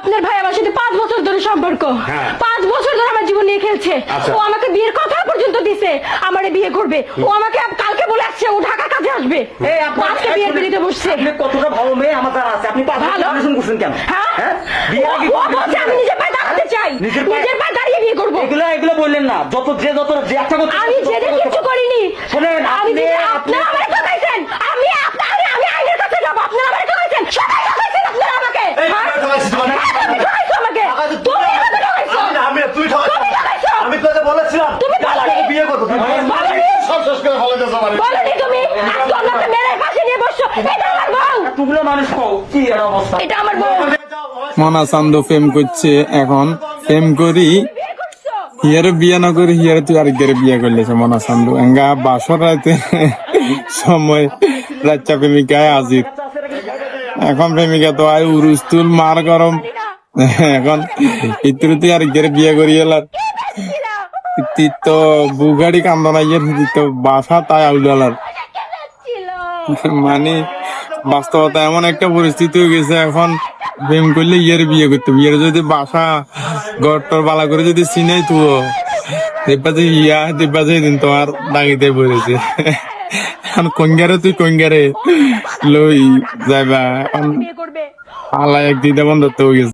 আপনার ভাই আমার সাথে 5 বছর ধরে সম্পর্ক। 5 বছর ধরে আমার জীবন নিয়ে খেলছে। ও আমাকে বিয়ের কথা পর্যন্ত দিছে, আমারে বিয়ে করবে। ও আমাকে কালকে বলে আসছে ও ঢাকা কাজে আসবে। আজকে বিয়ের বিয়েতে বসছে। আপনি কতটা ভালো মেয়ে আমার জানা আছে। আপনি ভালো করছেন কেন? হ্যাঁ, বিয়ে আগে বলছে আমি নিজের পায়ে দাঁড়াতে চাই, নিজের পায়ে দাঁড়িয়ে বিয়ে করব। এগুলো বললেন না। যত যে একটা কথা আমি যেদিন কিছু করিনি। শুনেন, আমি আপনি আমারে ঠকাইছেন। আমি আইনের কাছে যাব। আপনারা আমারে ঠকাইছেন। সবাই ঠকাইছেন আপনারা আমাকে। তুমি ঠকাইছো আমাকে। তুমি আমাকে ঠকাইছো। তুই ঠকাইছো। আমি তোকে বলেছিলাম তুমি বলনি বিয়ে করবো। সব শেষ করে ফেলে দিয়েছো আমার। বলনি তুমি। আজকে আমাকে মেরে পাশে নিয়ে বসছো। এটা আমার বউ। তুগুলো মানুষ কও কি এর অবস্থা। এটা আমার বউ। মনা চান্দু প্রেম করছে, এখন প্রেম করি বিয়ে করছো। হিয়ারে বিয়ে না করে হিয়ারে তুই আরেকদের বিয়ে করলেছে মনা চান্দু। এঙ্গা বাসর রাতে সময় রাচ্চা প্রেমিকায় আজিত। এখন প্রেমিকা তো আয় উরুস্তুল মার গরম। এখন ইত্রু তুই আরেকদের বিয়ে করি এলার তো বুগাড়ি কান্দনা ইয়ে তো বাসা তাই আউলালার মানে বাস্তবতা এমন একটা পরিস্থিতি হয়ে গেছে। এখন প্রেম করলে ইয়ের বিয়ে করতে, বিয়ের যদি বাসা গড়টর বালা করে যদি চিনাই তুও দেখবা যে দেখবা যে দিন তোমার দাগিতে পড়েছে। এখন কঙ্গারে তুই কঙ্গারে লই যাইবা। এখন বিয়ে করবে। আল্লাহ এক দিদা বন্ধ তো হয়ে গেছে।